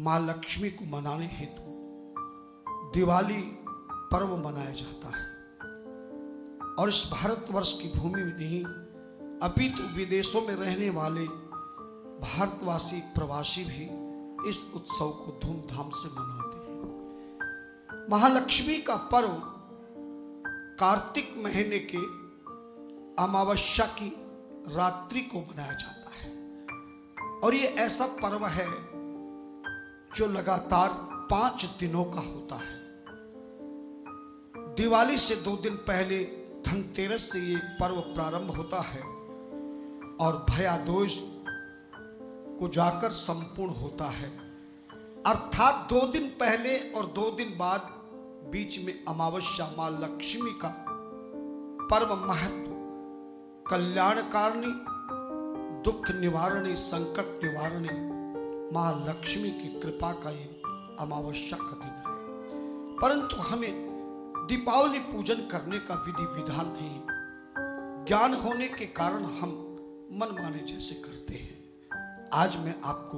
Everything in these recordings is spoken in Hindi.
माँ लक्ष्मी को मनाने हेतु दिवाली पर्व मनाया जाता है। और इस भारतवर्ष की भूमि में नहीं अपितु विदेशों में रहने वाले भारतवासी प्रवासी भी इस उत्सव को धूमधाम से मनाते हैं। महालक्ष्मी का पर्व कार्तिक महीने के अमावस्या की रात्रि को मनाया जाता है और ये ऐसा पर्व है जो लगातार 5 दिनों का होता है। दिवाली से 2 दिन पहले धनतेरस से ये पर्व प्रारंभ होता है और भयादोष को जाकर संपूर्ण होता है। अर्थात 2 दिन पहले और 2 दिन बाद बीच में अमावस्या मां लक्ष्मी का परम महत्व, कल्याणकारिणी, दुख निवारणी, संकट निवारणी मां लक्ष्मी की कृपा का ये अमावस्या का दिन है। परंतु हमें दीपावली पूजन करने का विधि विधान नहीं, ज्ञान होने के कारण हम मनमाने जैसे करते हैं। आज मैं आपको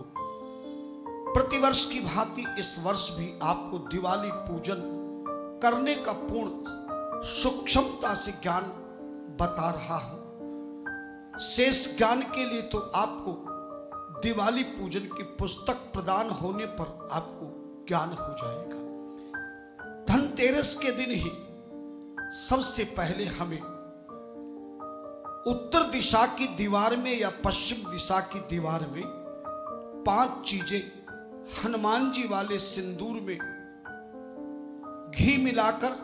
प्रतिवर्ष की भांति इस वर्ष भी आपको दिवाली पूजन करने का पूर्ण सूक्ष्मता से ज्ञान बता रहा हूं। शेष ज्ञान के लिए तो आपको दिवाली पूजन की पुस्तक प्रदान होने पर आपको ज्ञान हो जाएगा। धनतेरस के दिन ही सबसे पहले हमें उत्तर दिशा की दीवार में या पश्चिम दिशा की दीवार में 5 चीजें हनुमान जी वाले सिंदूर में घी मिलाकर,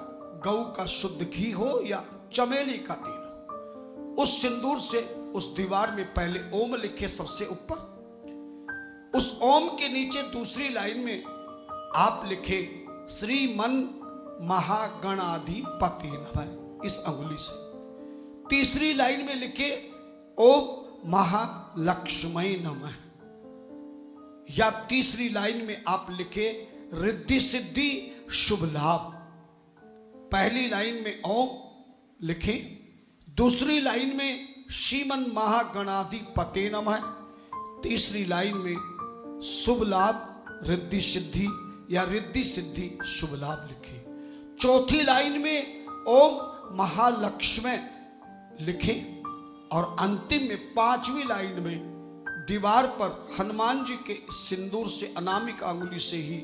गऊ का शुद्ध घी हो या चमेली का तेल हो, उस सिंदूर से उस दीवार में पहले ओम लिखे सबसे ऊपर। उस ओम के नीचे दूसरी लाइन में आप लिखे श्रीमन महागणाधिपति नमः इस अंगुली से। तीसरी लाइन में लिखे ओम महालक्ष्मी नमः, या तीसरी लाइन में आप लिखे रिद्धि सिद्धि शुभ लाभ। पहली लाइन में ओम लिखें, दूसरी लाइन में श्रीमन महागणाधिपते नमः, तीसरी लाइन में शुभ लाभ रिद्धि सिद्धि या रिद्धि सिद्धि शुभ लाभ लिखें। चौथी लाइन में ओम महालक्ष्मी लिखें और अंतिम में 5वीं लाइन में दीवार पर हनुमान जी के सिंदूर से अनामिक अंगुली से ही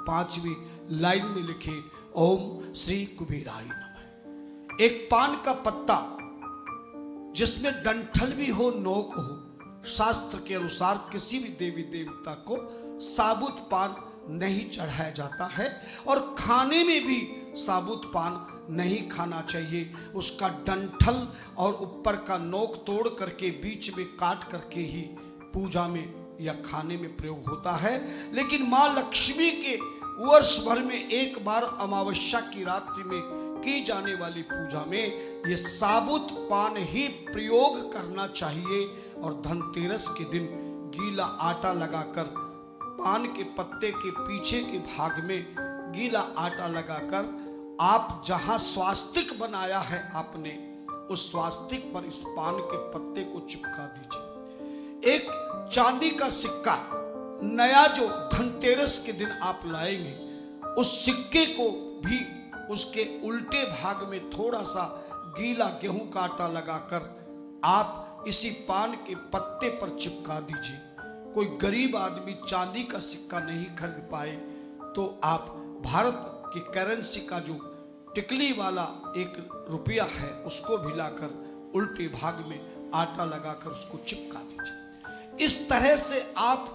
5वीं लाइन में लिखे ओम श्री कुबेराय नमः। एक पान का पत्ता जिसमें डंठल भी हो, नोक हो, शास्त्र के अनुसार किसी भी देवी देवता को साबुत पान नहीं चढ़ाया जाता है और खाने में भी साबुत पान नहीं खाना चाहिए। उसका डंठल और ऊपर का नोक तोड़ करके बीच में काट करके ही पूजा में या खाने में प्रयोग होता है। लेकिन मां लक्ष्मी के वर्ष भर में एक बार अमावस्या की रात्रि में की जाने वाली पूजा में ये साबुत पान ही प्रयोग करना चाहिए। और धनतेरस के दिन गीला आटा लगाकर, पान के पत्ते के पीछे के भाग में गीला आटा लगाकर आप जहां स्वास्तिक बनाया है आपने, उस स्वास्तिक पर इस पान के पत्ते को चिपका दीजिए। एक चांदी का सिक्का नया जो धनतेरस के दिन आप लाएंगे, उस सिक्के को भी उसके उल्टे भाग में थोड़ा सा गीला गेहूं का आटा लगाकर आप इसी पान के पत्ते पर चिपका दीजिए। कोई गरीब आदमी चांदी का सिक्का नहीं खरीद पाए तो आप भारत की करेंसी का जो टिकली वाला 1 रुपया है उसको भी लाकर उल्टे भाग में आटा लगाकर उसको चिपका दीजिए। इस तरह से आप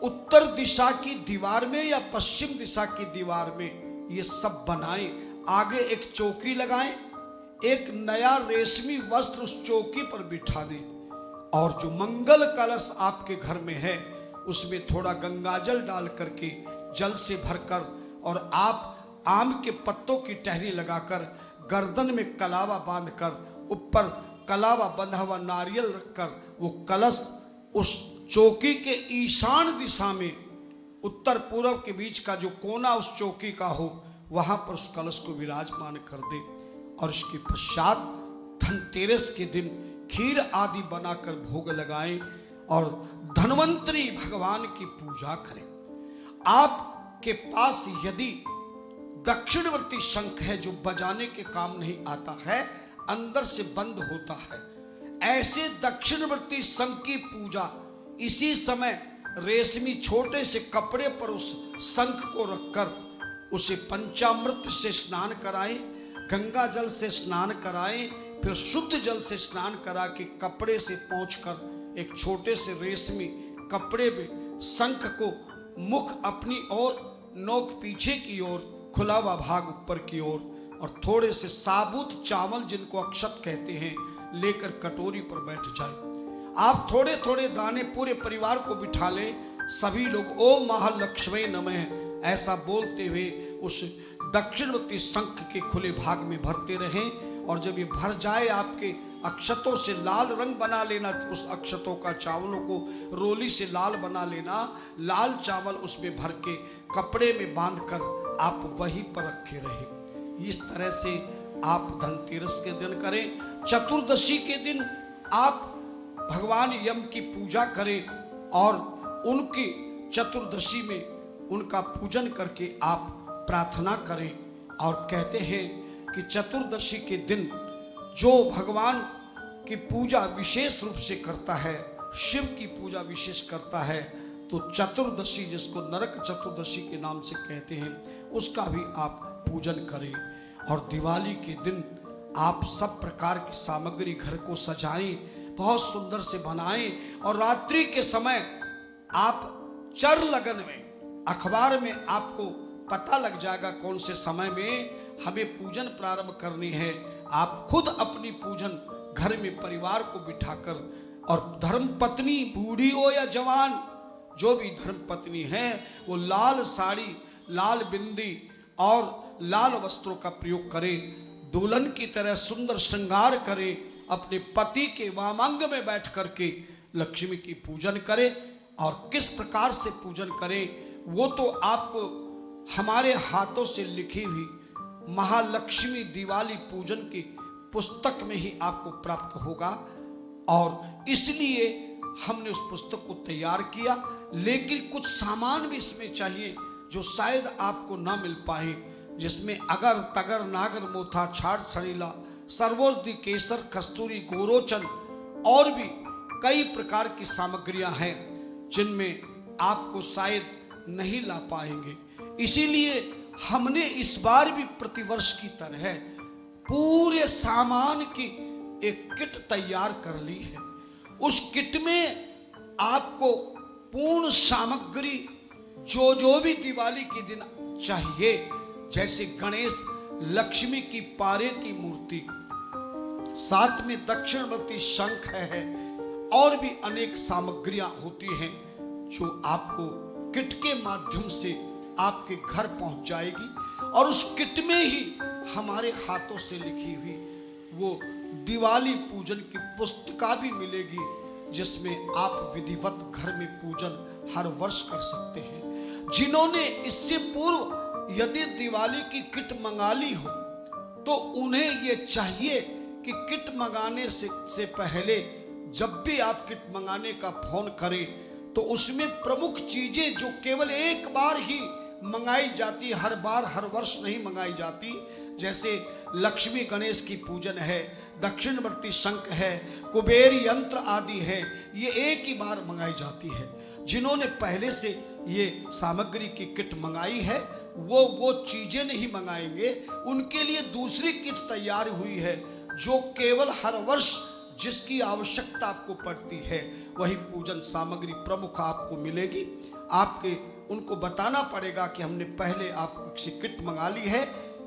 उत्तर दिशा की दीवार में या पश्चिम दिशा की दीवार में ये सब बनाएं। आगे एक चौकी लगाएं, एक नया रेशमी वस्त्र उस चौकी पर बिठा दें और जो मंगल कलश आपके घर में है उसमें थोड़ा गंगाजल डाल करके जल से भरकर और आप आम के पत्तों की टहनी लगाकर गर्दन में कलावा बांधकर ऊपर कलावा बंधा हुआ नारियल रखकर वो कलश उस चौकी के ईशान दिशा में, उत्तर पूर्व के बीच का जो कोना उस चौकी का हो, वहां पर उस कलश को विराजमान कर दे। और इसके पश्चात धनतेरस के दिन खीर आदि बनाकर भोग लगाएं और धन्वंतरी भगवान की पूजा करें। आपके पास यदि दक्षिणवर्ती शंख है जो बजाने के काम नहीं आता है, अंदर से बंद होता है, ऐसे दक्षिणवर्ती शंख की पूजा इसी समय रेशमी छोटे से कपड़े पर उस शंख को रखकर उसे पंचामृत से स्नान कराएं, गंगा जल से स्नान कराएं, फिर शुद्ध जल से स्नान करा के कपड़े से पोंछकर एक छोटे से रेशमी कपड़े में शंख को मुख अपनी ओर, नोक पीछे की ओर, खुला हुआ भाग ऊपर की ओर, और थोड़े से साबुत चावल जिनको अक्षत कहते हैं लेकर कटोरी पर बैठ जाए। आप थोड़े थोड़े दाने पूरे परिवार को बिठा लें, सभी लोग ओम महालक्ष्मी नमः ऐसा बोलते हुए उस दक्षिणवर्ती शंख के खुले भाग में भरते रहें। और जब ये भर जाए आपके अक्षतों से लाल रंग बना लेना, उस अक्षतों का चावलों को रोली से लाल बना लेना, लाल चावल उसमें भर के कपड़े में बांधकर आप वहीं पर रखे रहें। इस तरह से आप धनतेरस के दिन करें। चतुर्दशी के दिन आप भगवान यम की पूजा करें और उनकी चतुर्दशी में उनका पूजन करके आप प्रार्थना करें। और कहते हैं कि चतुर्दशी के दिन जो भगवान की पूजा विशेष रूप से करता है, शिव की पूजा विशेष करता है, तो चतुर्दशी जिसको नरक चतुर्दशी के नाम से कहते हैं, उसका भी आप पूजन करें। और दिवाली के दिन आप सब प्रकार की सामग्री घर को सजाएं, बहुत सुंदर से बनाएं। और रात्रि के समय आप चर लगन में, अखबार में आपको पता लग जाएगा कौन से समय में हमें पूजन प्रारंभ करनी है। आप खुद अपनी पूजन घर में परिवार को बिठाकर, और धर्म पत्नी बूढ़ी हो या जवान, जो भी धर्म पत्नी है वो लाल साड़ी, लाल बिंदी और लाल वस्त्रों का प्रयोग करें, दुल्हन की तरह सुंदर श्रृंगार करें, अपने पति के वामांग में बैठ करके लक्ष्मी की पूजन करें। और किस प्रकार से पूजन करें वो तो आपको हमारे हाथों से लिखी हुई महालक्ष्मी दिवाली पूजन की पुस्तक में ही आपको प्राप्त होगा। और इसलिए हमने उस पुस्तक को तैयार किया, लेकिन कुछ सामान भी इसमें चाहिए जो शायद आपको ना मिल पाए, जिसमें अगर तगर नागर मोथा छाड़ सड़ीला सर्वोदि केसर कस्तूरी गोरोचन और भी कई प्रकार की सामग्रियां हैं जिनमें आपको शायद नहीं ला पाएंगे। इसीलिए हमने इस बार भी प्रतिवर्ष की तरह पूरे सामान की एक किट तैयार कर ली है। उस किट में आपको पूर्ण सामग्री जो भी दिवाली के दिन चाहिए, जैसे गणेश लक्ष्मी की पारे की मूर्ति, साथ में दक्षिणवर्ती शंख है, और भी अनेक सामग्रियां होती हैं जो आपको किट के माध्यम से आपके घर पहुंच जाएगी। और उस किट में ही हमारे हाथों से लिखी हुई वो दिवाली पूजन की पुस्तिका भी मिलेगी, जिसमें आप विधिवत घर में पूजन हर वर्ष कर सकते हैं। जिन्होंने इससे पूर्व यदि दिवाली की किट मंगा ली हो तो उन्हें ये चाहिए कि किट मंगाने से पहले जब भी आप किट मंगाने का फोन करें तो उसमें प्रमुख चीजें जो केवल एक बार ही मंगाई जाती, हर बार हर वर्ष नहीं मंगाई जाती, जैसे लक्ष्मी गणेश की पूजन है, दक्षिणवर्ती शंख है, कुबेर यंत्र आदि है, ये एक ही बार मंगाई जाती है। जिन्होंने पहले से ये सामग्री की किट मंगाई है वो चीजें नहीं मंगाएंगे, उनके लिए दूसरी किट तैयार हुई है जो केवल हर वर्ष जिसकी आवश्यकता आपको पड़ती है वही पूजन सामग्री प्रमुख आपको मिलेगी। आपके उनको बताना पड़ेगा कि हमने पहले आपको किसी किट मंगा ली है,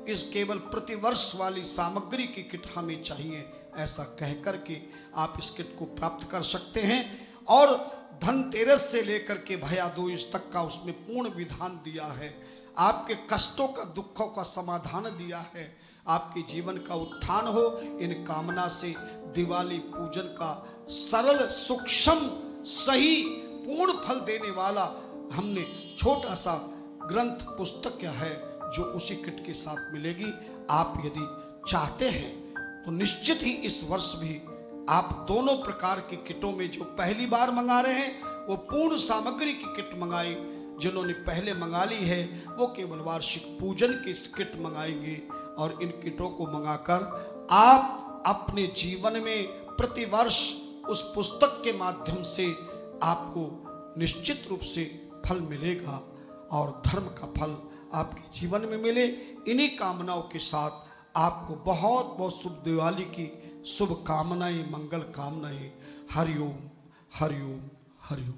इस केवल प्रतिवर्ष वाली सामग्री की किट हमें चाहिए, ऐसा कह करके आप इस किट को प्राप्त कर सकते हैं। और धनतेरस से लेकर के भैया दूज तक का उसमें पूर्ण विधान दिया है, आपके कष्टों का दुखों का समाधान दिया है, आपके जीवन का उत्थान हो, इन कामना से दिवाली पूजन का सरल सूक्ष्म सही पूर्ण फल देने वाला हमने छोटा सा ग्रंथ पुस्तक है जो उसी किट के साथ मिलेगी। आप यदि चाहते हैं तो निश्चित ही इस वर्ष भी आप दोनों प्रकार की किटों में जो पहली बार मंगा रहे हैं वो पूर्ण सामग्री की किट मंगाएं, जिन्होंने पहले मंगा ली है वो केवल वार्षिक पूजन की किट मंगाएंगे और इन किटों को मंगाकर आप अपने जीवन में प्रतिवर्ष उस पुस्तक के माध्यम से आपको निश्चित रूप से फल मिलेगा और धर्म का फल आपके जीवन में मिले। इन्हीं कामनाओं के साथ आपको बहुत बहुत शुभ दिवाली की शुभकामनाएं, मंगल कामनाएं। हरिओम हरिओम हरिओम।